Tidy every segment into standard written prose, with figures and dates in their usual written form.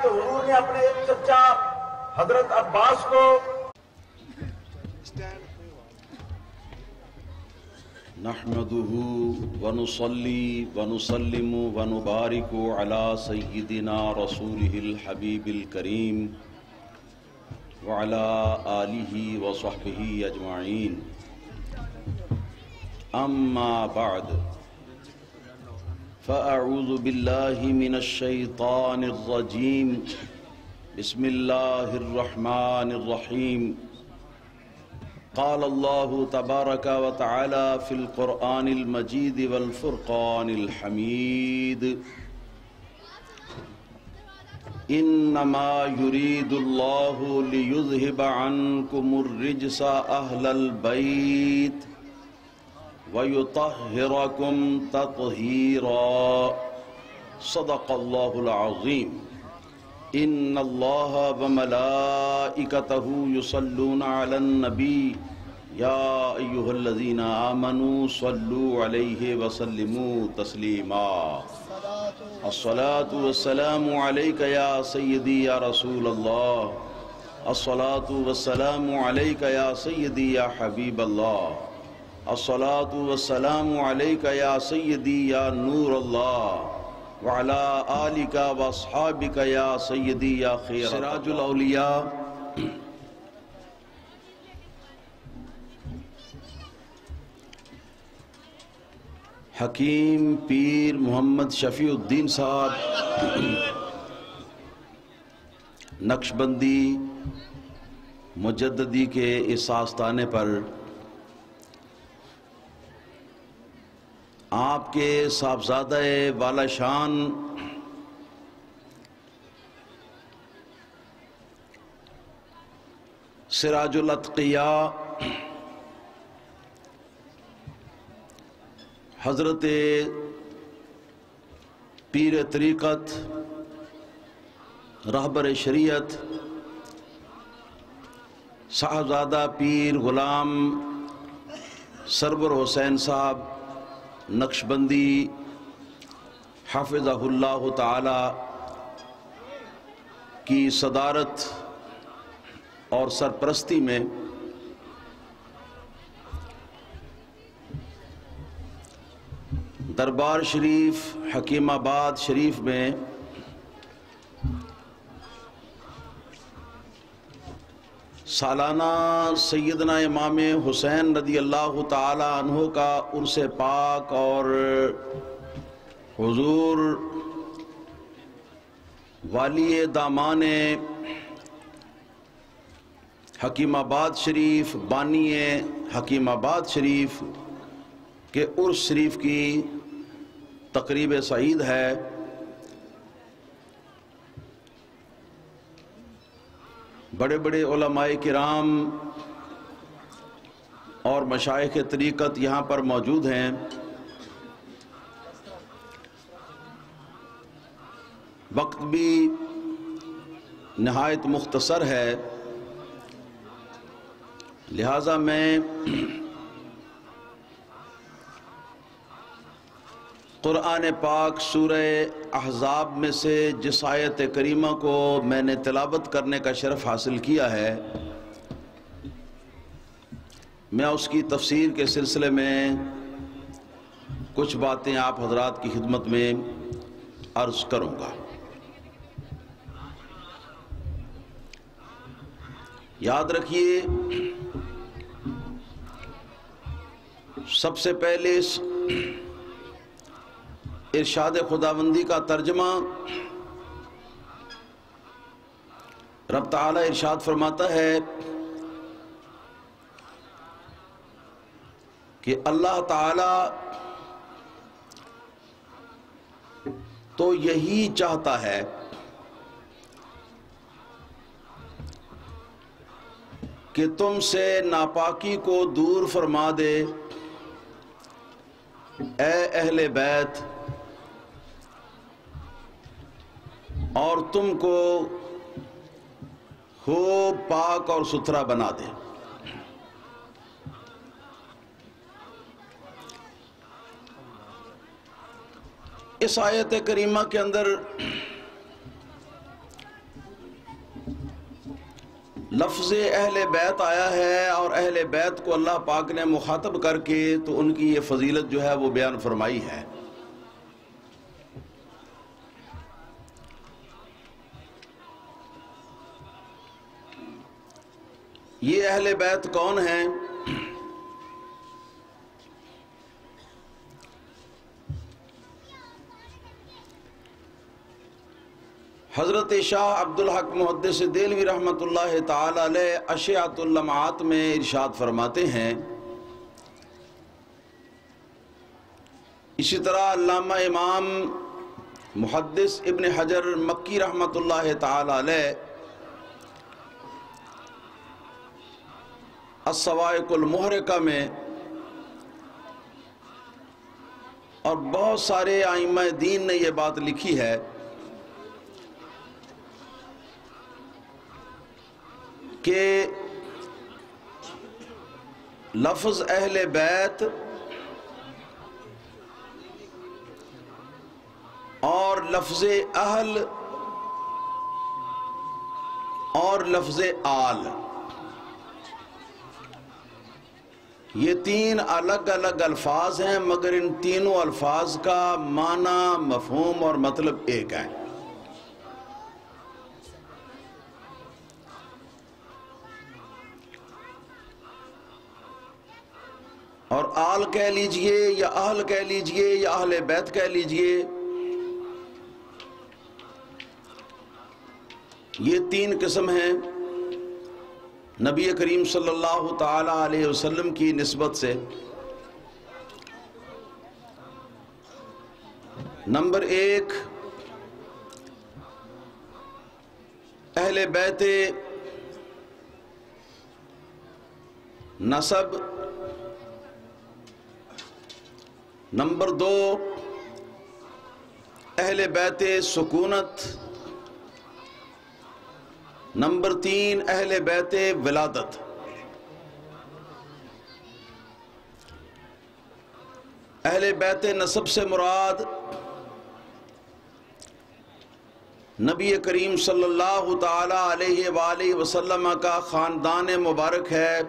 کہ حضور نے اپنے ایک چچا حضرت عباس کو نحمده ونصلي ونسلم ونبارك على سيدنا رسوله الحبيب الكريم وعلى آله وصحبه أجمعين أما بعد فأعوذ بالله من الشيطان الرجيم بسم الله الرحمن الرحيم قال الله تبارك وتعالى في القرآن المجيد والفرقان الحميد إنما يريد الله ليذهب عنكم الرجس أهل البيت ويطهركم تطهيرا صدق الله العظيم إن الله وملائكته يصلون على النبي يا أيها الذين آمنوا صلوا عليه وسلموا تسليما الصلاة والسلام عليك يا سيدي يا رسول الله الصلاة والسلام عليك يا سيدي يا حبيب الله الصلاة والسلام عليك يا سيدي يا نور الله وعلى آلك واصحابك يا سيدي يا خير سراج الأولياء حکیم پیر محمد شفیع الدین صاحب نقشبندی مجددی کے اس آستانے پر آپ کے صاحبزادہ والا شان سراج الاتقیاء حضرت پیر طریقت رہبر شریعت صاحبزادہ پیر غلام سرور حسین صاحب نقشبندی حافظہ اللہ تعالی کی صدارت اور سرپرستی میں دربار شریف حکیم آباد شریف میں سالانہ سیدنا امام حسین رضی اللہ تعالی عنہ کا عرس پاک اور حضور والی دامان حکیم آباد شریف بانی حکیم آباد شریف کے عرس شریف کی تقریب سعید ہے۔ بڑے بڑے علماء کرام اور مشائخ طریقت یہاں پر موجود ہیں۔ وقت بھی نہایت مختصر ہے، لہذا میں قرآن پاک سورہ احزاب میں سے جس آیت کریمہ کو میں نے تلاوت کرنے کا شرف حاصل کیا ہے، میں اس کی تفسیر کے سلسلے میں کچھ باتیں آپ حضرات کی خدمت میں عرض کروں گا۔ یاد رکھیے، سب سے پہلے ارشاد خداوندی کا ترجمہ، رب تعالی ارشاد فرماتا ہے کہ اللہ تعالی تو یہی چاہتا ہے کہ تم سے ناپاکی کو دور فرما دے، اے اہل بیت، اور تم کو خوب پاک اور ستھرا بنا دے۔ اس آیت کریمہ کے اندر لفظ اہل بیت آیا ہے اور اہل بیت کو اللہ پاک نے مخاطب کر کے تو ان کی یہ فضیلت جو ہے وہ بیان فرمائی ہے۔ یہ اہل بیت کون ہیں؟ حضرت شاہ عبدالحق محدث دہلوی رحمۃ اللہ تعالی علیہ اشعۃ اللمعات میں ارشاد فرماتے ہیں، اسی طرح علامہ امام محدث ابن حجر مکی رحمۃ اللہ تعالی علیہ الصواعق المحرقہ میں اور بہت سارے ائمہ دین نے یہ بات لکھی ہے کہ لفظ اہل بیت اور لفظ اہل اور لفظ آل، یہ تین الگ الگ الفاظ ہیں، مگر ان تینوں الفاظ کا معنی، مفہوم اور مطلب ایک ہے۔ اور آل کہہ لیجئے یا اہل کہہ لیجئے یا اہل بیت کہہ لیجئے، یہ تین قسم ہیں نبی کریم صلی اللہ تعالی علیہ وسلم کی نسبت سے۔ نمبر ایک، اہل بیت نسب۔ نمبر دو، اہل بیت سکونت۔ نمبر تین، اہل بیت ولادت۔ اہل بیت نسب سے مراد نبی کریم صلی اللہ تعالی علیہ وآلہ وسلم کا خاندان مبارک ہے،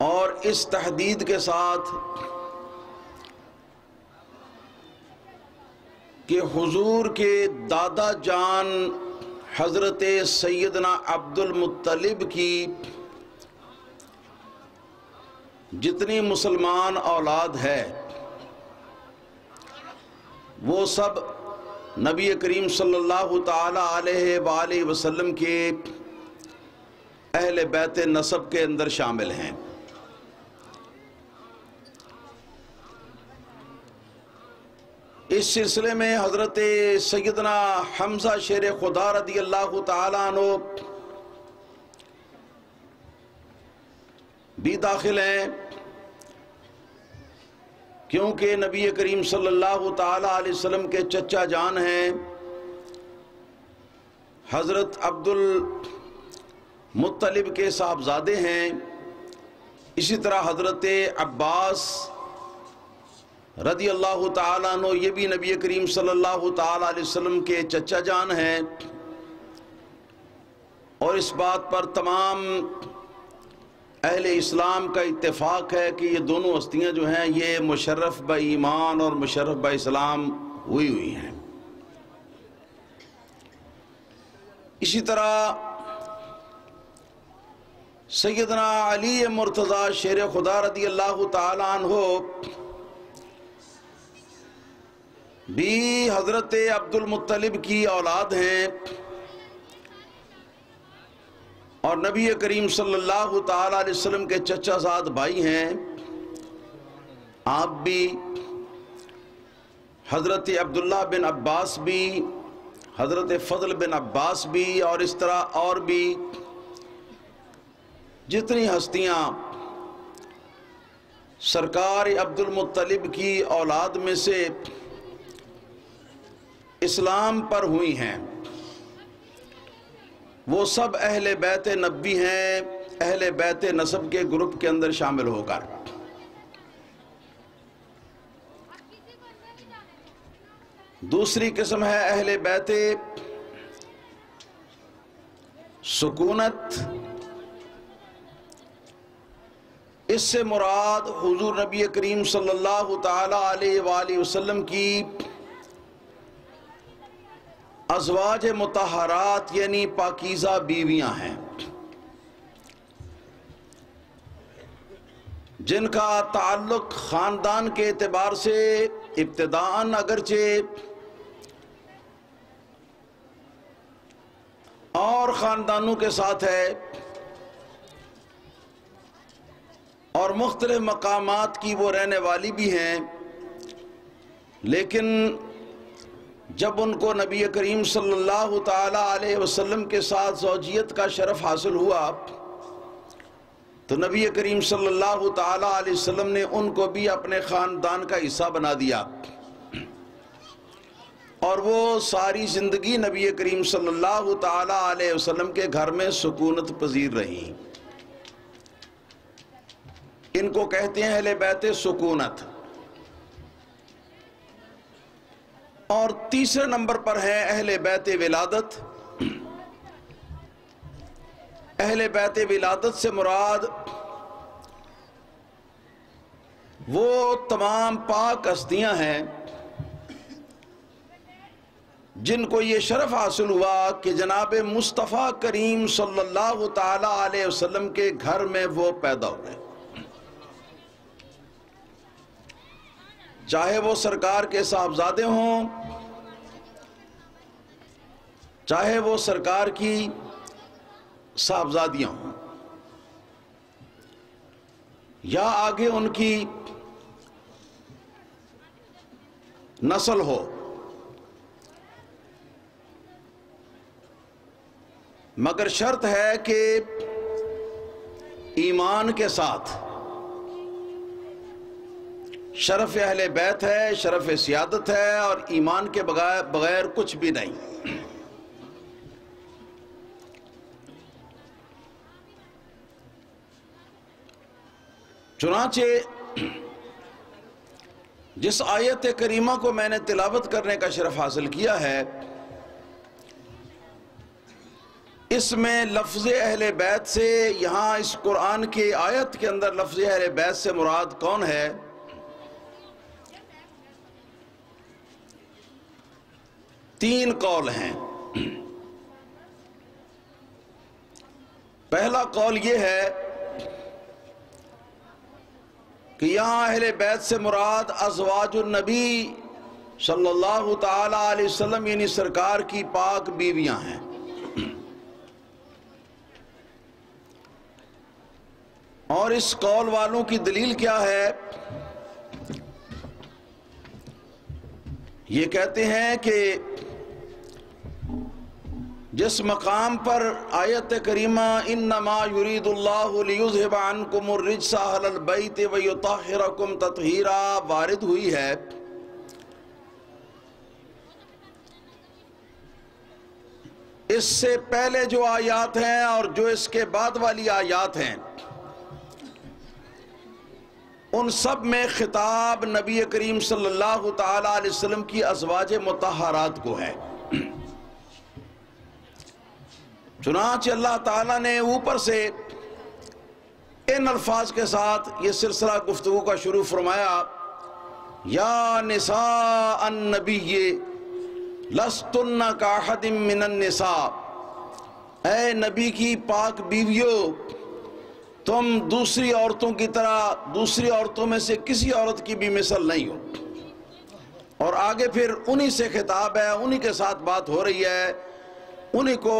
اور اس تحدید کے ساتھ کہ حضور کے دادا جان حضرت سیدنا عبد المطلب کی جتنی مسلمان اولاد ہے وہ سب نبی کریم صلی اللہ تعالی علیہ وآلہ وسلم کے اہل بیت نسب کے اندر شامل ہیں۔ اس سلسلے میں حضرت سیدنا حمزہ شیر خدا رضی اللہ تعالیٰ عنہ بھی داخل ہیں، کیونکہ نبی کریم صلی اللہ تعالیٰ علیہ وسلم کے چچا جان ہیں، حضرت عبد المطلب کے صاحبزادے ہیں۔ اسی طرح حضرت عباس رضی اللہ تعالیٰ عنہ یہ بھی نبی کریم صلی اللہ تعالیٰ علیہ وسلم کے چچا جان ہیں، اور اس بات پر تمام اہل اسلام کا اتفاق ہے کہ یہ دونوں ہستیاں جو ہیں یہ مشرف با ایمان اور مشرف با اسلام ہوئی ہیں۔ اسی طرح سیدنا علی مرتضی شیر خدا رضی اللہ تعالیٰ عنہ بھی حضرت عبد المطلب کی اولاد ہیں، اور نبی کریم صلی اللہ تعالی علیہ وسلم کے چچا زاد بھائی ہیں۔ آپ بھی، حضرت عبداللہ بن عباس بھی، حضرت فضل بن عباس بھی، اور اس طرح اور بھی جتنی ہستیاں سرکار عبد المطلب کی اولاد میں سے اسلام پر ہوئی ہیں، وہ سب اہل بیت نبی ہیں، اہل بیت نسب کے گروپ کے اندر شامل ہو کر۔ دوسری قسم ہے اہل بیت سکونت. اس سے مراد حضور نبی کریم صلی اللہ تعالی علیہ وآلہ وسلم کی ازواج مطہرات یعنی پاکیزہ بیویاں ہیں، جن کا تعلق خاندان کے اعتبار سے ابتداءً اگرچہ اور خاندانوں کے ساتھ ہے اور مختلف مقامات کی وہ رہنے والی بھی ہیں، لیکن جب ان کو نبی کریم صلی اللہ تعالی علیہ وسلم کے ساتھ زوجیت کا شرف حاصل ہوا تو نبی کریم صلی اللہ تعالی علیہ وسلم نے ان کو بھی اپنے خاندان کا حصہ بنا دیا، اور وہ ساری زندگی نبی کریم صلی اللہ تعالی علیہ وسلم کے گھر میں سکونت پذیر رہیں. ان کو کہتے ہیں اہل بیت سکونت. اور تیسرے نمبر پر ہے اہل بیت ولادت. اہل بیت ولادت سے مراد وہ تمام پاک ہستیاں ہیں جن کو یہ شرف حاصل ہوا کہ جناب مصطفیٰ کریم صلی اللہ تعالی علیہ وسلم کے گھر میں وہ پیدا ہوئے، چاہے وہ سرکار کے صاحبزادے ہوں، چاہے وہ سرکار کی صاحبزادیاں ہوں، یا آگے ان کی نسل ہو، مگر شرط ہے کہ ایمان کے ساتھ. شرف اہل بیت ہے، شرف سیادت ہے، اور ایمان کے بغیر کچھ بھی نہیں. چنانچہ جس آیت کریمہ کو میں نے تلاوت کرنے کا شرف حاصل کیا ہے، اس میں لفظ اہل بیت سے، یہاں اس قرآن کی آیت کے اندر لفظ اہل بیت سے مراد کون ہے؟ تین قول ہیں. پہلا قول یہ ہے کہ یہاں اہل بیت سے مراد ازواج النبی صلی اللہ تعالی علیہ وسلم یعنی سرکار کی پاک بیویاں ہیں. اور اس قول والوں کی دلیل کیا ہے؟ یہ کہتے ہیں کہ جس مقام پر آیت کریمہ انما یرید اللہ لیذھب عنکم الرجس اہل البیت ویطہرکم تطہیرا وارد ہوئی ہے، اس سے پہلے جو آیات ہیں اور جو اس کے بعد والی آیات ہیں، ان سب میں خطاب نبی کریم صلی اللہ تعالی علیہ وسلم کی ازواج مطہرات کو ہے. چنانچہ اللہ تعالیٰ نے اوپر سے ان الفاظ کے ساتھ یہ سلسلہ گفتگو کا شروع فرمایا، یا نساء النبی لستن کاحد من النساء، اے نبی کی پاک بیویوں، تم دوسری عورتوں کی طرح دوسری عورتوں میں سے کسی عورت کی بھی مثل نہیں ہو. اور آگے پھر انہی سے خطاب ہے، انہی کے ساتھ بات ہو رہی ہے، انہی کو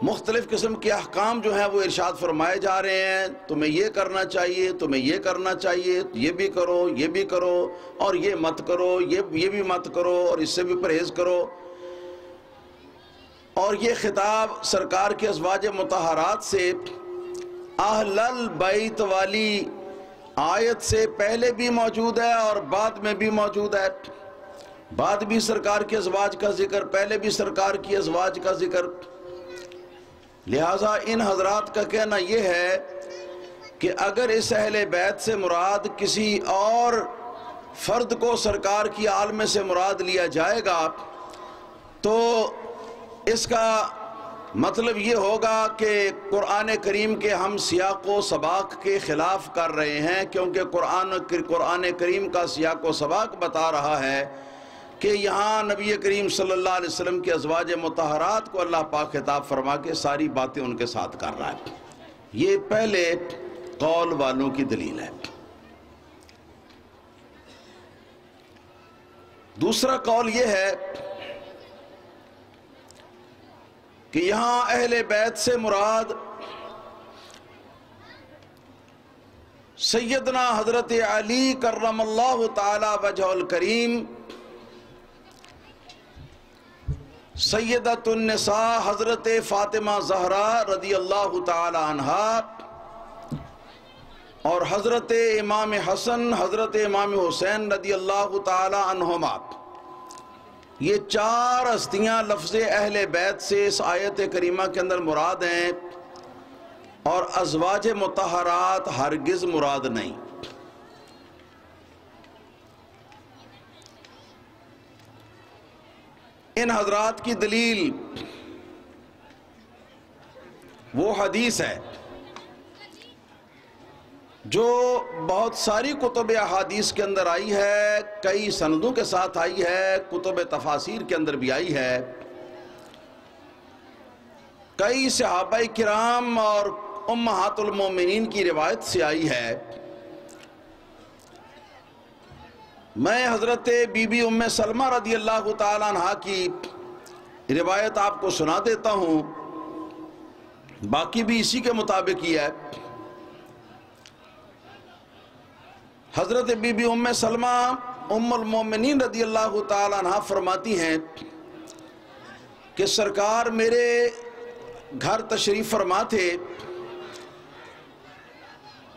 مختلف قسم کے احکام جو ہیں وہ ارشاد فرمائے جا رہے ہیں. تمہیں یہ کرنا چاہیے، تمہیں یہ کرنا چاہیے، یہ بھی کرو، یہ بھی کرو، اور یہ مت کرو، یہ بھی مت کرو، اور اس سے بھی پرہیز کرو. اور یہ خطاب سرکار کے ازواج مطہرات سے اہل البیت والی آیت سے پہلے بھی موجود ہے اور بعد میں بھی موجود ہے. بعد بھی سرکار کے ازواج کا ذکر، پہلے بھی سرکار کی ازواج کا ذکر. لہٰذا ان حضرات کا کہنا یہ ہے کہ اگر اس اہل بیت سے مراد کسی اور فرد کو سرکار کی آل میں سے مراد لیا جائے گا تو اس کا مطلب یہ ہوگا کہ قرآن کریم کے ہم سیاق و سباق کے خلاف کر رہے ہیں، کیونکہ قرآن کریم کا سیاق و سباق بتا رہا ہے کہ یہاں نبی کریم صلی اللہ علیہ وسلم کے ازواج مطہرات کو اللہ پاک خطاب فرما کے ساری باتیں ان کے ساتھ کر رہا ہے۔ یہ پہلے قول والوں کی دلیل ہے۔ دوسرا قول یہ ہے کہ یہاں اہل بیت سے مراد سیدنا حضرت علی کرم اللہ تعالی وجہ الکریم، سیدۃ النساء حضرت فاطمہ زہرا رضی اللہ تعالی عنہا، اور حضرت امام حسن حضرت امام حسین رضی اللہ تعالی عنہما، یہ چار ہستیاں لفظ اہل بیت سے اس آیت کریمہ کے اندر مراد ہیں، اور ازواج مطہرات ہرگز مراد نہیں۔ ان حضرات کی دلیل وہ حدیث ہے جو بہت ساری کتب احادیث کے اندر آئی ہے، کئی سندوں کے ساتھ آئی ہے، کتب تفاسیر کے اندر بھی آئی ہے، کئی صحابہ کرام اور امہات المومنین کی روایت سے آئی ہے۔ میں حضرت بی بی ام سلمہ رضی اللہ تعالیٰ عنہ کی روایت آپ کو سنا دیتا ہوں، باقی بھی اسی کے مطابق ہی ہے۔ حضرت بی بی ام سلمہ ام المومنین رضی اللہ تعالیٰ عنہ فرماتی ہیں کہ سرکار میرے گھر تشریف فرما تھے،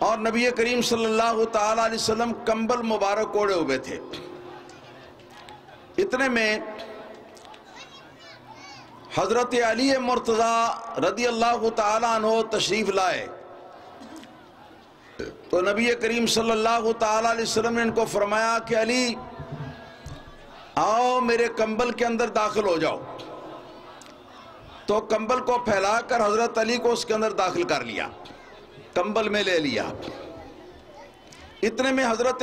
اور نبی کریم صلی اللہ تعالیٰ علیہ وسلم کمبل مبارک اوڑھے ہوئے تھے۔ اتنے میں حضرت علی مرتضیٰ رضی اللہ تعالیٰ عنہ تشریف لائے، تو نبی کریم صلی اللہ تعالیٰ علیہ وسلم نے ان کو فرمایا کہ علی آؤ میرے کمبل کے اندر داخل ہو جاؤ، تو کمبل کو پھیلا کر حضرت علی کو اس کے اندر داخل کر لیا، کمبل میں لے لیا۔ اتنے میں حضرت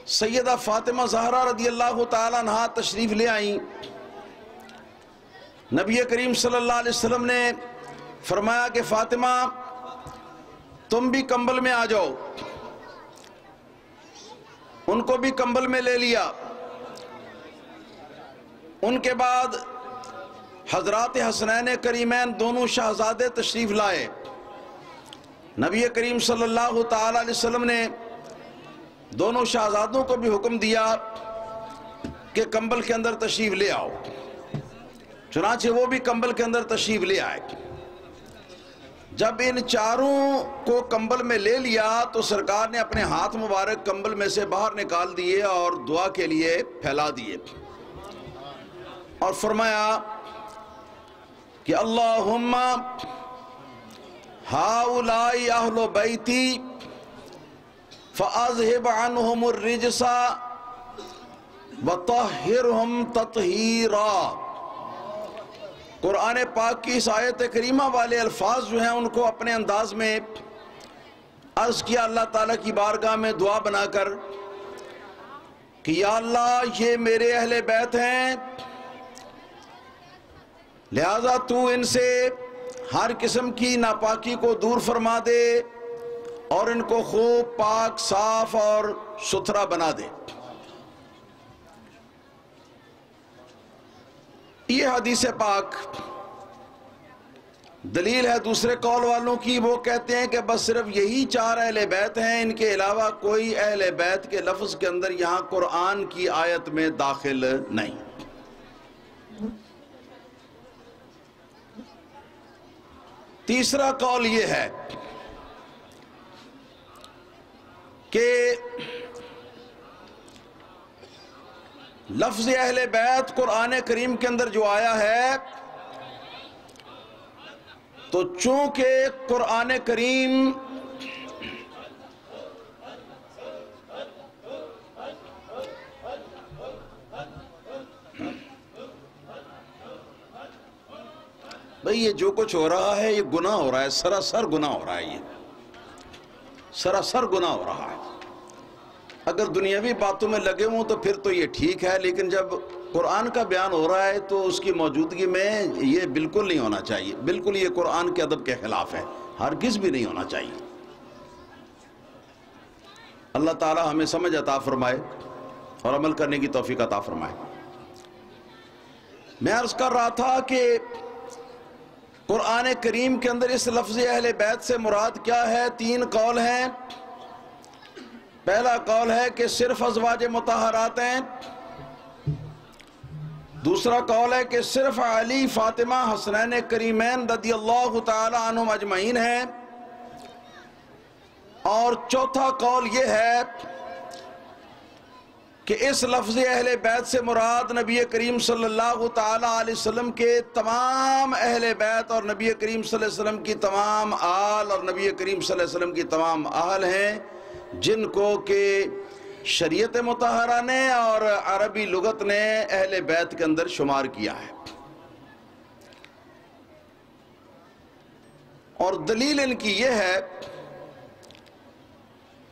سیدہ فاطمہ زہرا رضی اللہ تعالیٰ عنہ تشریف لے آئیں۔ نبی کریم صلی اللہ علیہ وسلم نے فرمایا کہ فاطمہ تم بھی کمبل میں آ جاؤ، ان کو بھی کمبل میں لے لیا۔ ان کے بعد حضرات حسنین کریمین دونوں شہزادے تشریف لائے۔ نبی کریم صلی اللہ تعالیٰ علیہ وسلم نے دونوں شہزادوں کو بھی حکم دیا کہ کمبل کے اندر تشریف لے آؤ، چنانچہ وہ بھی کمبل کے اندر تشریف لے آئے۔ جب ان چاروں کو کمبل میں لے لیا تو سرکار نے اپنے ہاتھ مبارک کمبل میں سے باہر نکال دیے اور دعا کے لیے پھیلا دیے، اور فرمایا کہ اللہم ہاؤلائی اہل بیتی فاذہب عنہم الرجس وطہرہم تطہیرا۔ قرآن پاک کی اس آیت کریمہ والے الفاظ جو ہیں ان کو اپنے انداز میں عرض کیا اللہ تعالیٰ کی بارگاہ میں دعا بنا کر کہ یا اللہ یہ میرے اہل بیت ہیں، لہذا تو ان سے ہر قسم کی ناپاکی کو دور فرما دے اور ان کو خوب پاک صاف اور ستھرا بنا دے۔ یہ حدیث پاک دلیل ہے دوسرے قول والوں کی، وہ کہتے ہیں کہ بس صرف یہی چار اہل بیت ہیں، ان کے علاوہ کوئی اہل بیت کے لفظ کے اندر یہاں قرآن کی آیت میں داخل نہیں۔ تیسرا قول یہ ہے کہ لفظ اہل بیت قرآن کریم کے اندر جو آیا ہے تو چونکہ قرآن کریم بھئی یہ جو کچھ ہو رہا ہے یہ گناہ ہو رہا ہے، سراسر گناہ ہو رہا ہے، یہ سراسر گناہ ہو رہا ہے۔ اگر دنیاوی باتوں میں لگے ہوں تو پھر تو یہ ٹھیک ہے، لیکن جب قرآن کا بیان ہو رہا ہے تو اس کی موجودگی میں یہ بالکل نہیں ہونا چاہیے، بالکل یہ قرآن کے ادب کے خلاف ہے، ہرگز بھی نہیں ہونا چاہیے۔ اللہ تعالی ہمیں سمجھ عطا فرمائے اور عمل کرنے کی توفیق عطا فرمائے۔ میں عرض کر رہا تھا کہ قرآن کریم کے اندر اس لفظ اہل بیت سے مراد کیا ہے؟ 3 قول ہیں۔ پہلا قول ہے کہ صرف ازواج مطہرات ہیں، دوسرا قول ہے کہ صرف علی، فاطمہ، حسنین کریمین رضی اللہ تعالی عنہم اجمعین ہیں، اور چوتھا قول یہ ہے کہ اس لفظ اہل بیت سے مراد نبی کریم صلی اللہ تعالی علیہ وسلم کے تمام اہل بیت اور نبی کریم صلی اللہ علیہ وسلم کی تمام آل اور نبی کریم صلی اللہ علیہ وسلم کی تمام اہل ہیں، جن کو کہ شریعت مطہرہ نے اور عربی لغت نے اہل بیت کے اندر شمار کیا ہے۔ اور دلیل ان کی یہ ہے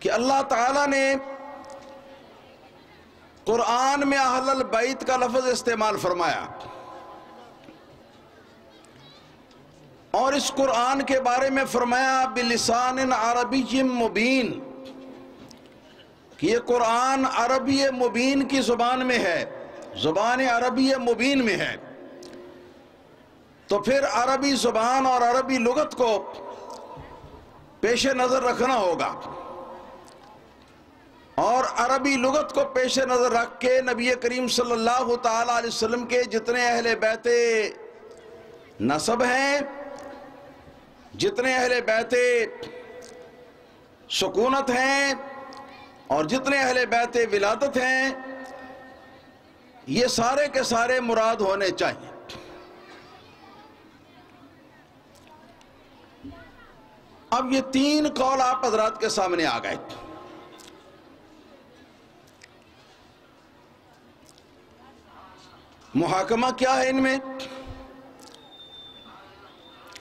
کہ اللہ تعالیٰ نے قرآن میں اہل البیت کا لفظ استعمال فرمایا، اور اس قرآن کے بارے میں فرمایا بلسان عربی مبین، کہ یہ قرآن عربی مبین کی زبان میں ہے، زبان عربی مبین میں ہے۔ تو پھر عربی زبان اور عربی لغت کو پیش نظر رکھنا ہوگا، اور عربی لغت کو پیش نظر رکھ کے نبی کریم صلی اللہ تعالی علیہ وسلم کے جتنے اہل بیت نسب ہیں، جتنے اہل بیت سکونت ہیں، اور جتنے اہل بیت ولادت ہیں، یہ سارے کے سارے مراد ہونے چاہیے۔ اب یہ 3 قول آپ حضرات کے سامنے آ گئے۔ محاکمہ کیا ہے ان میں؟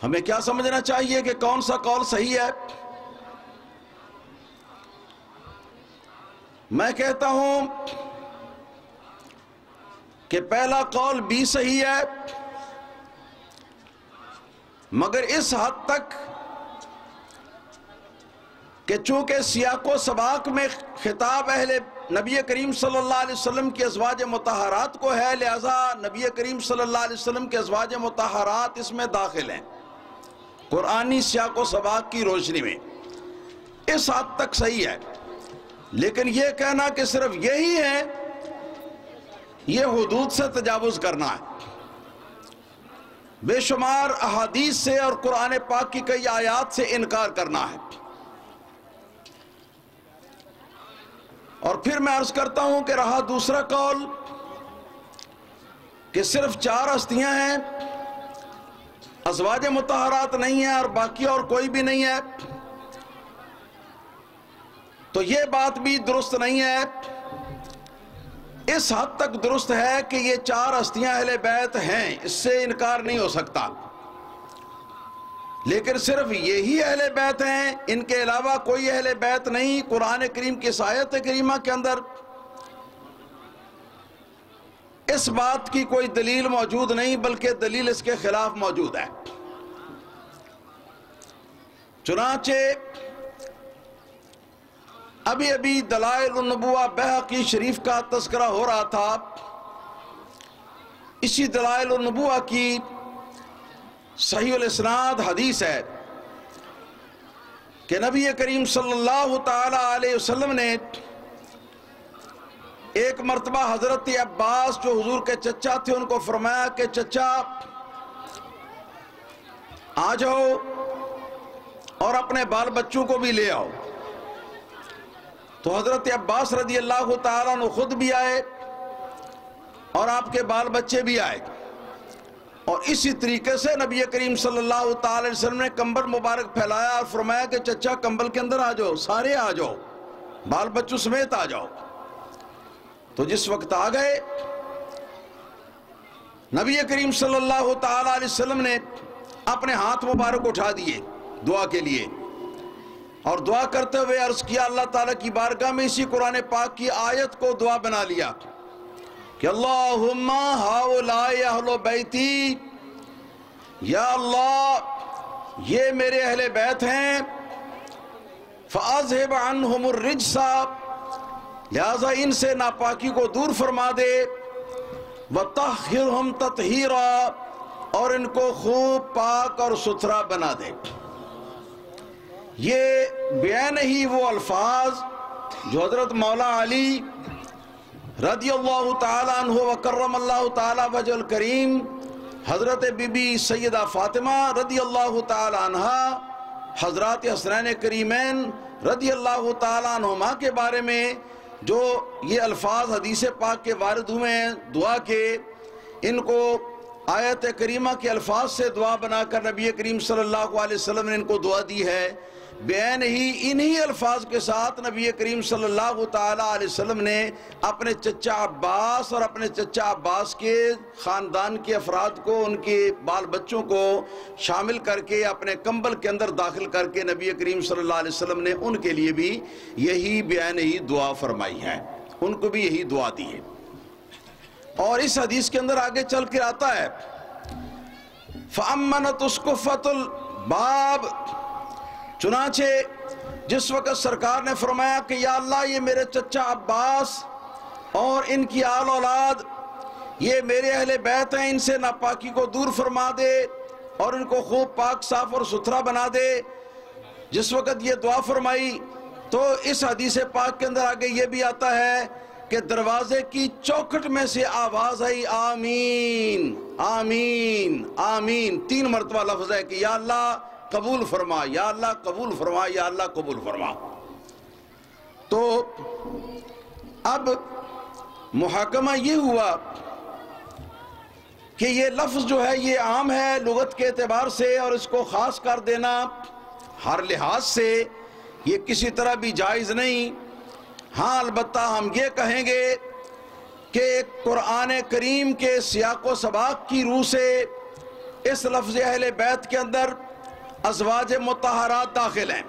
ہمیں کیا سمجھنا چاہیے کہ کون سا قول صحیح ہے؟ میں کہتا ہوں کہ پہلا قول بھی صحیح ہے، مگر اس حد تک کہ چونکہ سیاق و سباق میں خطاب اہل نبی کریم صلی اللہ علیہ وسلم کی ازواج مطہرات کو ہے، لہذا نبی کریم صلی اللہ علیہ وسلم کے ازواج مطہرات اس میں داخل ہیں قرآنی سیاق و سباق کی روشنی میں۔ اس حد تک صحیح ہے، لیکن یہ کہنا کہ صرف یہی ہے، یہ حدود سے تجاوز کرنا ہے۔ بے شمار احادیث سے اور قرآن پاک کی کئی آیات سے انکار کرنا ہے۔ اور پھر میں عرض کرتا ہوں کہ رہا دوسرا قول کہ صرف 4 ہستیاں ہیں، ازواج مطہرات نہیں ہیں اور باقی اور کوئی بھی نہیں ہے، تو یہ بات بھی درست نہیں ہے۔ اس حد تک درست ہے کہ یہ 4 ہستیاں اہل بیت ہیں، اس سے انکار نہیں ہو سکتا، لیکن صرف یہی اہل بیت ہیں، ان کے علاوہ کوئی اہل بیت نہیں۔ قرآن کریم کی اس آیت کریمہ کے اندر اس بات کی کوئی دلیل موجود نہیں، بلکہ دلیل اس کے خلاف موجود ہے۔ چنانچہ ابھی دلائل النبوہ بہقی شریف کا تذکرہ ہو رہا تھا۔ اسی دلائل النبوہ کی صحیح الاسناد حدیث ہے کہ نبی کریم صلی اللہ تعالی علیہ وسلم نے ایک مرتبہ حضرت عباس جو حضور کے چچا تھے ان کو فرمایا کہ چچا آ جاؤ اور اپنے بال بچوں کو بھی لے آؤ۔ تو حضرت عباس رضی اللہ تعالیٰ عنہ خود بھی آئے اور آپ کے بال بچے بھی آئے، اور اسی طریقے سے نبی کریم صلی اللہ تعالی علیہ وسلم نے کمبل مبارک پھیلایا اور فرمایا کہ چچا کمبل کے اندر آ جاؤ، سارے آ جاؤ، بال بچوں سمیت آ جاؤ۔ تو جس وقت آ گئے، نبی کریم صلی اللہ تعالی علیہ وسلم نے اپنے ہاتھ مبارک اٹھا دیے دعا کے لیے اور دعا کرتے ہوئے عرض کیا اللہ تعالیٰ کی بارگاہ میں اسی قرآن پاک کی آیت کو دعا بنا لیا کہ اللہم ہؤلاء اہل بیتی، یا اللہ یہ میرے اہل بیت ہیں، فَأَذْهِبْ عَنْهُمُ الرِّجْسَ لہذا ان سے ناپاکی کو دور فرما دے، وَطَهِّرْهُمْ تَطْهِيرًا اور ان کو خوب پاک اور ستھرا بنا دے۔ یہ بیان ہی وہ الفاظ جو حضرت مولا علی رضی اللہ تعالیٰ عنہ وکرم اللہ تعالیٰ وجہ الکریم، حضرت بی بی سیدہ فاطمہ رضی اللہ تعالیٰ عنہ، حضرات حسنین کریمین رضی اللہ تعالیٰ عنہما کے بارے میں جو یہ الفاظ حدیث پاک کے وارد ہوئے ہیں دعا کے، ان کو آیت کریمہ کے الفاظ سے دعا بنا کر نبی کریم صلی اللہ علیہ وسلم نے ان کو دعا دی ہے۔ بیان ہی انہی الفاظ کے ساتھ نبی کریم صلی اللہ تعالیٰ علیہ وسلم نے اپنے چچا عباس اور اپنے چچا عباس کے خاندان کے افراد کو، ان کے بال بچوں کو شامل کر کے اپنے کمبل کے اندر داخل کر کے نبی کریم صلی اللہ علیہ وسلم نے ان کے لیے بھی یہی بیان ہی دعا فرمائی ہے، ان کو بھی یہی دعا دی ہے۔ اور اس حدیث کے اندر آگے چل کر آتا ہے فَأَمَّنَتُ اسْقُفَّةُ الْبَابِ، چنانچہ جس وقت سرکار نے فرمایا کہ یا اللہ یہ میرے چچا عباس اور ان کی آل اولاد یہ میرے اہل بیت ہیں، ان سے ناپاکی کو دور فرما دے اور ان کو خوب پاک صاف اور ستھرا بنا دے، جس وقت یہ دعا فرمائی تو اس حدیث پاک کے اندر آگے یہ بھی آتا ہے کہ دروازے کی چوکھٹ میں سے آواز آئی آمین آمین آمین، 3 مرتبہ لفظ ہے کہ یا اللہ قبول فرما، یا اللہ قبول فرما، یا اللہ قبول فرما۔ تو اب محاکمہ یہ ہوا کہ یہ لفظ جو ہے یہ عام ہے لغت کے اعتبار سے، اور اس کو خاص کر دینا ہر لحاظ سے یہ کسی طرح بھی جائز نہیں۔ ہاں البتہ ہم یہ کہیں گے کہ قرآن کریم کے سیاق و سباق کی روح سے اس لفظ اہل بیت کے اندر ازواج مطہرات داخل ہیں،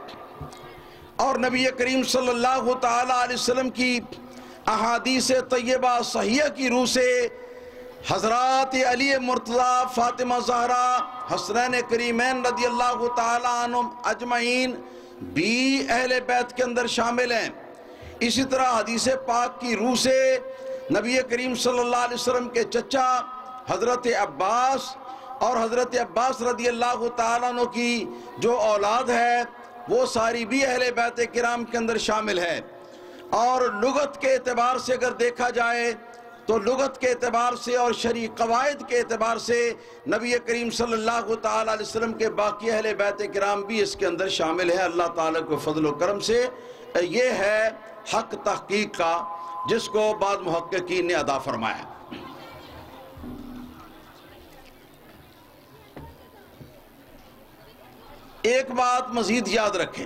اور نبی کریم صلی اللہ تعالیٰ علیہ وسلم کی احادیث طیبہ صحیحہ کی روح سے حضرات علی مرتضی، فاطمہ زہرا، حسنین کریمین رضی اللہ تعالیٰ عنہم اجمعین بھی اہل بیت کے اندر شامل ہیں۔ اسی طرح حدیث پاک کی روح سے نبی کریم صلی اللہ علیہ وسلم کے چچا حضرت عباس اور حضرت عباس رضی اللہ تعالیٰ عنہ کی جو اولاد ہے وہ ساری بھی اہل بیت کرام کے اندر شامل ہے۔ اور لغت کے اعتبار سے اگر دیکھا جائے تو لغت کے اعتبار سے اور شرعی قواعد کے اعتبار سے نبی کریم صلی اللہ تعالیٰ علیہ وسلم کے باقی اہل بیت کرام بھی اس کے اندر شامل ہے۔ اللہ تعالیٰ کے فضل و کرم سے یہ ہے حق تحقیق کا جس کو بعض محققین نے ادا فرمایا۔ ایک بات مزید یاد رکھیں،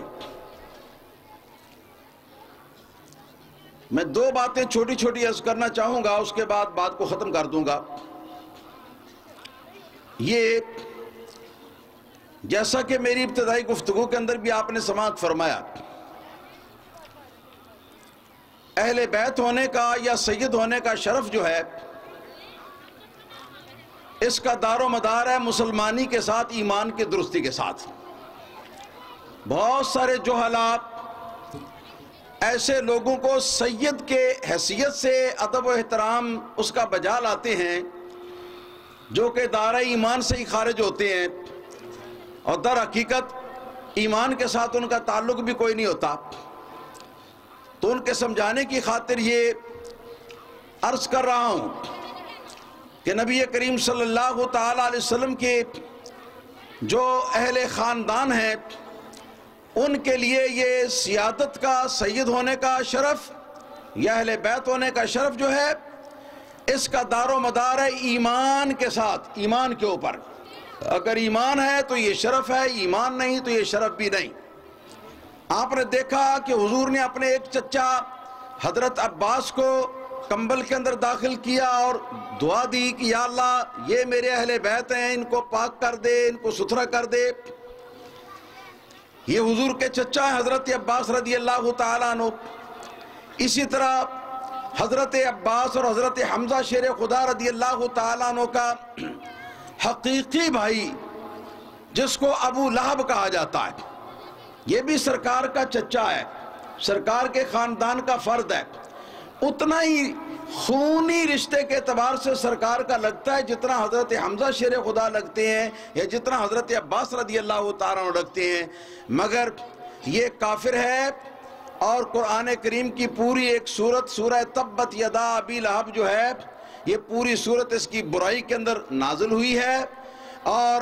میں 2 باتیں چھوٹی چھوٹی عرض کرنا چاہوں گا، اس کے بعد بات کو ختم کر دوں گا۔ یہ جیسا کہ میری ابتدائی گفتگو کے اندر بھی آپ نے سماعت فرمایا، اہل بیت ہونے کا یا سید ہونے کا شرف جو ہے اس کا دار و مدار ہے مسلمانی کے ساتھ، ایمان کے درستی کے ساتھ۔ بہت سارے جہالات ایسے لوگوں کو سید کے حیثیت سے ادب و احترام اس کا بجا لاتے ہیں جو کہ دائرہ ایمان سے ہی خارج ہوتے ہیں، اور در حقیقت ایمان کے ساتھ ان کا تعلق بھی کوئی نہیں ہوتا۔ تو ان کے سمجھانے کی خاطر یہ عرض کر رہا ہوں کہ نبی کریم صلی اللہ تعالیٰ علیہ وسلم کے جو اہل خاندان ہیں ان کے لیے یہ سیادت کا، سید ہونے کا شرف یا اہل بیت ہونے کا شرف جو ہے اس کا دار و مدار ہے ایمان کے ساتھ، ایمان کے اوپر۔ اگر ایمان ہے تو یہ شرف ہے، ایمان نہیں تو یہ شرف بھی نہیں۔ آپ نے دیکھا کہ حضور نے اپنے ایک چچا حضرت عباس کو کمبل کے اندر داخل کیا اور دعا دی کہ یا اللہ یہ میرے اہل بیت ہیں، ان کو پاک کر دے، ان کو ستھرا کر دے۔ یہ حضور کے چچا ہیں حضرت عباس رضی اللہ تعالیٰ عنہ۔ اسی طرح حضرت عباس اور حضرت حمزہ شیر خدا رضی اللہ تعالیٰ عنہ کا حقیقی بھائی جس کو ابو لہب کہا جاتا ہے، یہ بھی سرکار کا چچا ہے، سرکار کے خاندان کا فرد ہے، اتنا ہی خونی رشتے کے اعتبار سے سرکار کا لگتا ہے جتنا حضرت حمزہ شیر خدا لگتے ہیں یا جتنا حضرت عباس رضی اللہ تعالیٰ عنہ لگتے ہیں، مگر یہ کافر ہے۔ اور قرآن کریم کی پوری ایک سورت سورہ تبت یدا ابی لہب جو ہے، یہ پوری سورت اس کی برائی کے اندر نازل ہوئی ہے، اور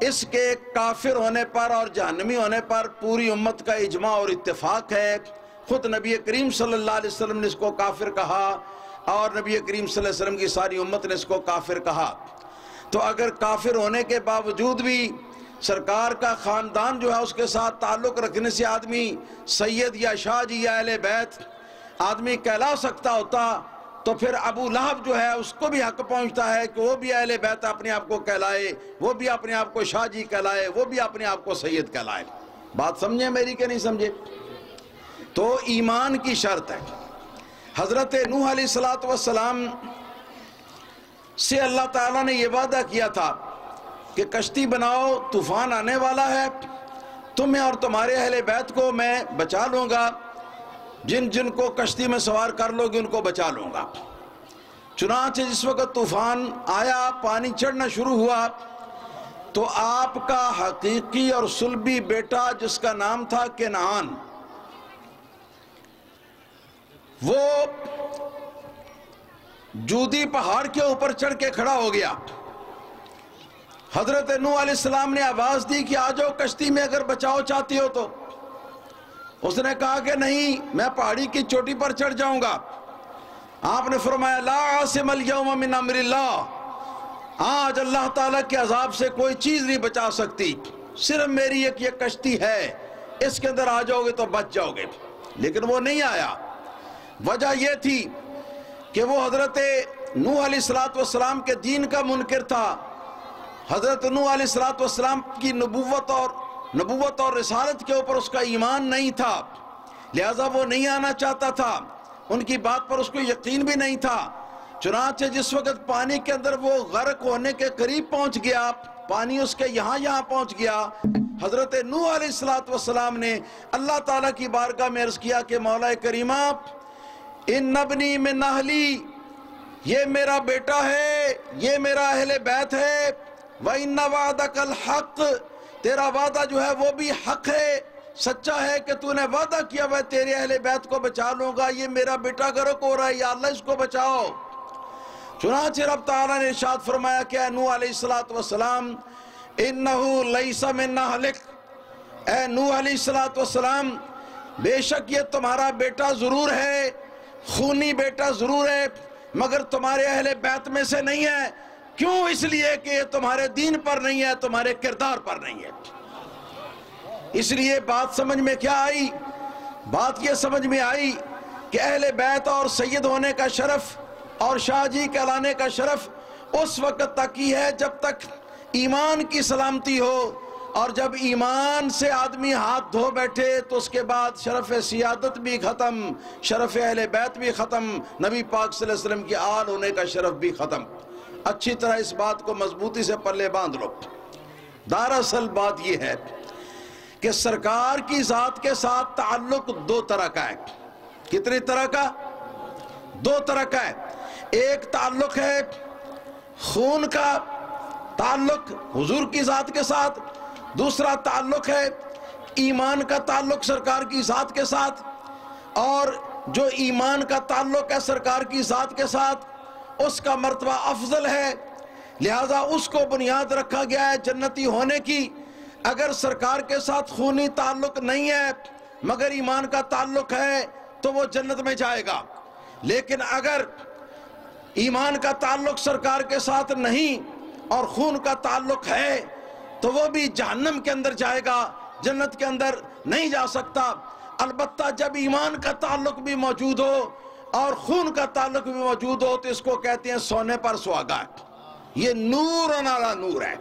اس کے کافر ہونے پر اور جہنمی ہونے پر پوری امت کا اجماع اور اتفاق ہے۔ خود نبی کریم صلی اللہ علیہ وسلم نے اس کو کافر کہا اور نبی کریم صلی اللہ علیہ وسلم کی ساری امت نے اس کو کافر کہا۔ تو اگر کافر ہونے کے باوجود بھی سرکار کا خاندان جو ہے اس کے ساتھ تعلق رکھنے سے آدمی سید یا شاہ جی یا اہل بیت آدمی کہلا سکتا ہوتا، تو پھر ابو لہب جو ہے اس کو بھی حق پہنچتا ہے کہ وہ بھی اہل بیت اپنے آپ کو کہلائے، وہ بھی اپنے آپ کو شاہ جی کہلائے، وہ بھی اپنے آپ کو سید کہلائے۔ بات سمجھے میری کہ نہیں سمجھے؟ تو ایمان کی شرط ہے۔ حضرت نوح علیہ السلام سے اللہ تعالیٰ نے یہ وعدہ کیا تھا کہ کشتی بناؤ، طوفان آنے والا ہے، تمہیں اور تمہارے اہل بیت کو میں بچا لوں گا، جن جن کو کشتی میں سوار کر لو گے ان کو بچا لوں گا۔ چنانچہ جس وقت طوفان آیا، پانی چڑھنا شروع ہوا، تو آپ کا حقیقی اور صلبی بیٹا جس کا نام تھا کنعان، وہ جودی پہاڑ کے اوپر چڑھ کے کھڑا ہو گیا۔ حضرت نوح علیہ السلام نے آواز دی کہ آ جاؤ کشتی میں اگر بچاؤ چاہتی ہو تو۔ اس نے کہا کہ نہیں، میں پہاڑی کی چوٹی پر چڑھ جاؤں گا۔ آپ نے فرمایا لا عاصم اليوم من امر اللہ، آج اللہ تعالیٰ کے عذاب سے کوئی چیز نہیں بچا سکتی، صرف میری ایک یہ کشتی ہے، اس کے اندر آ جاؤ گے تو بچ جاؤ گے۔ لیکن وہ نہیں آیا۔ وجہ یہ تھی کہ وہ حضرت نوح علیہ السلام کے دین کا منکر تھا، حضرت نوح علیہ السلام کی نبوت اور رسالت کے اوپر اس کا ایمان نہیں تھا، لہذا وہ نہیں آنا چاہتا تھا، ان کی بات پر اس کو یقین بھی نہیں تھا۔ چنانچہ جس وقت پانی کے اندر وہ غرق ہونے کے قریب پہنچ گیا، پانی اس کے یہاں پہنچ گیا، حضرت نوح علیہ السلام نے اللہ تعالیٰ کی بارگاہ میں عرض کیا کہ مولا کریمہ ان ابنی من اہلی، یہ میرا بیٹا ہے، یہ میرا اہل بیت ہے، وَإِنَّ وَعْدَكَ الْحَقِّ، تیرا وعدہ جو ہے وہ بھی حق ہے، سچا ہے کہ تو نے وعدہ کیا میں تیرے اہل بیت کو بچا لوں گا، یہ میرا بیٹا غرق ہو رہا ہے، یا اللہ اس کو بچاؤ۔ چنانچہ رب تعالیٰ نے ارشاد فرمایا کہ اے نوح علیہ السلام اِنَّهُ لَيْسَ مِنْ أَهْلِكَ، اے نوح علیہ السلام بے شک یہ تمہارا بیٹا ضرور ہے، خونی بیٹا ضرور ہے، مگر تمہارے اہل بیت میں سے نہیں ہے۔ کیوں؟ اس لیے کہ یہ تمہارے دین پر نہیں ہے، تمہارے کردار پر نہیں ہے۔ اس لیے بات سمجھ میں کیا آئی؟ بات یہ سمجھ میں آئی کہ اہل بیت اور سید ہونے کا شرف اور شاہ جی کہلانے کا شرف اس وقت تک ہی ہے جب تک ایمان کی سلامتی ہو، اور جب ایمان سے آدمی ہاتھ دھو بیٹھے تو اس کے بعد شرف سیادت بھی ختم، شرف اہل بیت بھی ختم، نبی پاک صلی اللہ علیہ وسلم کی آل ہونے کا شرف بھی ختم۔ اچھی طرح اس بات کو مضبوطی سے پلے باندھ لو۔ دراصل بات یہ ہے کہ سرکار کی ذات کے ساتھ تعلق دو طرح کا ہے۔ کتنی طرح کا؟ دو طرح کا ہے۔ ایک تعلق ہے خون کا تعلق حضور کی ذات کے ساتھ، دوسرا تعلق ہے ایمان کا تعلق سرکار کی ذات کے ساتھ، اور جو ایمان کا تعلق ہے سرکار کی ذات کے ساتھ اس کا مرتبہ افضل ہے، لہذا اس کو بنیاد رکھا گیا ہے جنتی ہونے کی۔ اگر سرکار کے ساتھ خونی تعلق نہیں ہے مگر ایمان کا تعلق ہے تو وہ جنت میں جائے گا، لیکن اگر ایمان کا تعلق سرکار کے ساتھ نہیں اور خون کا تعلق ہے تو وہ بھی جہنم کے اندر جائے گا، جنت کے اندر نہیں جا سکتا۔ البتہ جب ایمان کا تعلق بھی موجود ہو اور خون کا تعلق بھی موجود ہو تو اس کو کہتے ہیں سونے پر سہاگا۔ یہ نور علی نور ہے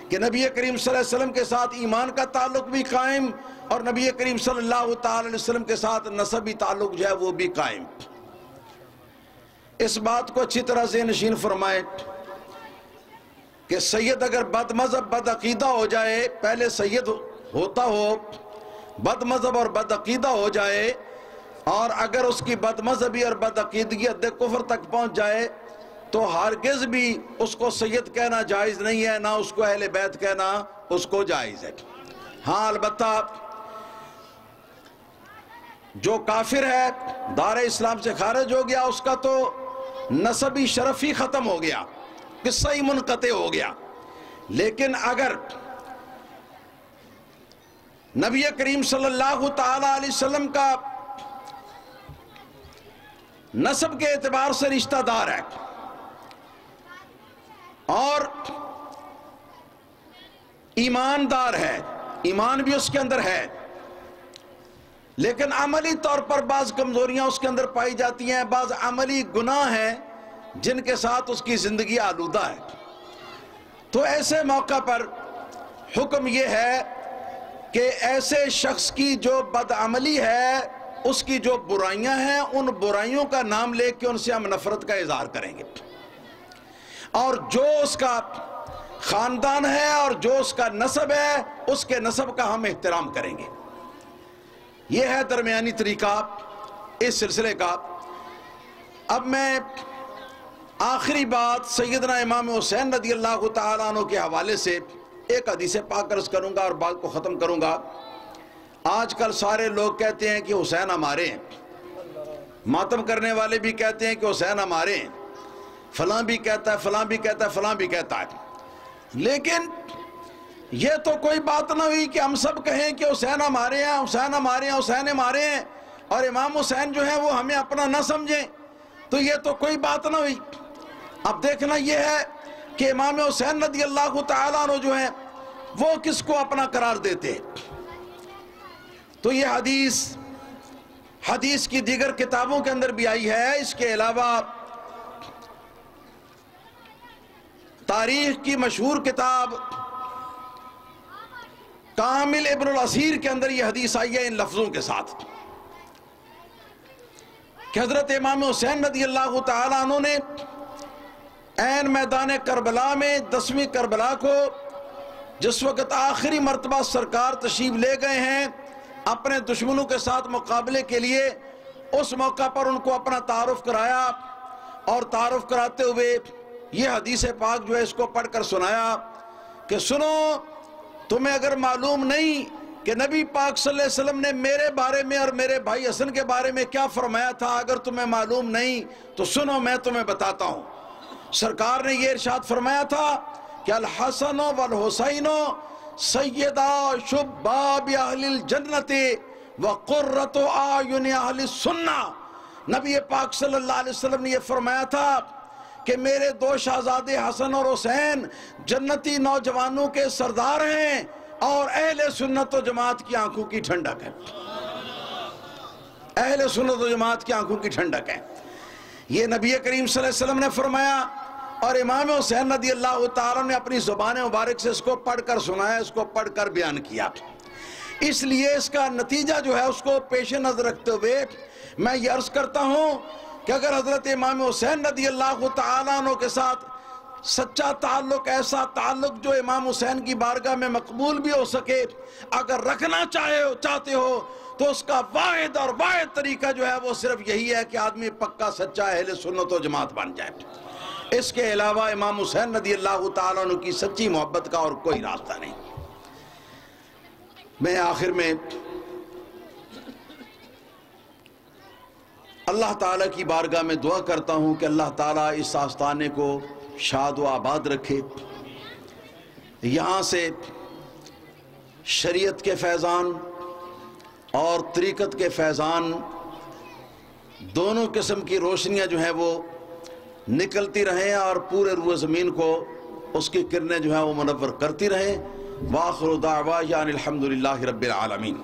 کہ نبی کریم صلی اللہ علیہ وسلم کے ساتھ ایمان کا تعلق بھی قائم اور نبی کریم صلی اللہ تعالی علیہ وسلم کے ساتھ نسبی تعلق جو ہے وہ بھی قائم۔ اس بات کو اچھی طرح ذہن نشین فرمائے کہ سید اگر بد مذہب بد عقیدہ ہو جائے، پہلے سید ہوتا ہو، بد مذہب اور بد عقیدہ ہو جائے، اور اگر اس کی بد مذہبی اور بد عقیدگی حد کفر تک پہنچ جائے تو ہرگز بھی اس کو سید کہنا جائز نہیں ہے، نہ اس کو اہل بیت کہنا اس کو جائز ہے۔ ہاں البتہ جو کافر ہے دار اسلام سے خارج ہو گیا، اس کا تو نسبی شرف ہی ختم ہو گیا، قصہ ہی منقطع ہو گیا۔ لیکن اگر نبی کریم صلی اللہ تعالی علیہ وسلم کا نسب کے اعتبار سے رشتہ دار ہے اور ایماندار ہے، ایمان بھی اس کے اندر ہے، لیکن عملی طور پر بعض کمزوریاں اس کے اندر پائی جاتی ہیں، بعض عملی گناہ ہیں جن کے ساتھ اس کی زندگی آلودہ ہے، تو ایسے موقع پر حکم یہ ہے کہ ایسے شخص کی جو بدعملی ہے، اس کی جو برائیاں ہیں، ان برائیوں کا نام لے کے ان سے ہم نفرت کا اظہار کریں گے، اور جو اس کا خاندان ہے اور جو اس کا نسب ہے اس کے نسب کا ہم احترام کریں گے۔ یہ ہے درمیانی طریقہ اس سلسلے کا۔ اب میں آخری بات سیدنا امام حسین رضی اللہ تعالیٰ عنہ کے حوالے سے ایک حدیث پاک عرض کروں گا اور بات کو ختم کروں گا۔ آج کل سارے لوگ کہتے ہیں کہ حسین ہمارے ہیں، ماتم کرنے والے بھی کہتے ہیں کہ حسین ہمارے ہیں، فلاں بھی کہتا ہے، فلاں بھی کہتا ہے، فلاں بھی کہتا ہے، لیکن یہ تو کوئی بات نہ ہوئی کہ ہم سب کہیں کہ حسین ہمارے ہیں، حسین ہمارے ہیں، حسین ہمارے ہیں، اور امام حسین جو ہے وہ ہمیں اپنا نہ سمجھیں، تو یہ تو کوئی بات نہ ہوئی۔ اب دیکھنا یہ ہے کہ امام حسین رضی اللہ تعالیٰ عنہ جو ہیں وہ کس کو اپنا قرار دیتے ہیں۔ تو یہ حدیث کی دیگر کتابوں کے اندر بھی آئی ہے۔ اس کے علاوہ تاریخ کی مشہور کتاب کامل ابن الاسیر کے اندر یہ حدیث آئی ہے ان لفظوں کے ساتھ کہ حضرت امام حسین رضی اللہ تعالیٰ عنہ نے عین میدان کربلا میں 10ویں کربلا کو جس وقت آخری مرتبہ سرکار تشریف لے گئے ہیں اپنے دشمنوں کے ساتھ مقابلے کے لیے، اس موقع پر ان کو اپنا تعارف کرایا، اور تعارف کراتے ہوئے یہ حدیث پاک جو ہے اس کو پڑھ کر سنایا کہ سنو، تمہیں اگر معلوم نہیں کہ نبی پاک صلی اللہ علیہ وسلم نے میرے بارے میں اور میرے بھائی حسن کے بارے میں کیا فرمایا تھا، اگر تمہیں معلوم نہیں تو سنو، میں تمہیں بتاتا ہوں۔ سرکار نے یہ ارشاد فرمایا تھا کہ الحسن والحسین سیدہ شباب اہل الجنت وقرۃ اعین اہل السنہ۔ نبی پاک صلی اللہ علیہ وسلم نے یہ فرمایا تھا کہ میرے دو شہزادے حسن اور حسین جنتی نوجوانوں کے سردار ہیں اور اہل سنت و جماعت کی آنکھوں کی ٹھنڈک ہے، اہل سنت و جماعت کی آنکھوں کی ٹھنڈک ہے۔ یہ نبی کریم صلی اللہ علیہ وسلم نے فرمایا، اور امام حسین رضی اللہ تعالیٰ نے اپنی زبان مبارک سے اس کو پڑھ کر سنایا، اس کو پڑھ کر بیان کیا۔ اس لیے اس کا نتیجہ جو ہے اس کو پیش نظر رکھتے ہوئے میں یہ عرض کرتا ہوں کہ اگر حضرت امام حسین رضی اللہ تعالیٰ عنہ کے ساتھ سچا تعلق، ایسا تعلق جو امام حسین کی بارگاہ میں مقبول بھی ہو سکے، اگر رکھنا چاہتے ہو تو اس کا واحد اور واحد طریقہ جو ہے وہ صرف یہی ہے کہ آدمی پکا سچا اہل سنت و جماعت بن جائے۔ اس کے علاوہ امام حسین رضی اللہ تعالیٰ عنہ کی سچی محبت کا اور کوئی راستہ نہیں۔ میں آخر میں اللہ تعالیٰ کی بارگاہ میں دعا کرتا ہوں کہ اللہ تعالیٰ اس آستانے کو شاد و آباد رکھے، یہاں سے شریعت کے فیضان اور طریقت کے فیضان دونوں قسم کی روشنیاں جو ہیں وہ نکلتی رہیں اور پورے روح زمین کو اس کی کرنیں جو ہیں وہ منور کرتی رہیں۔ وآخر دعوانا الحمدللہ رب العالمین۔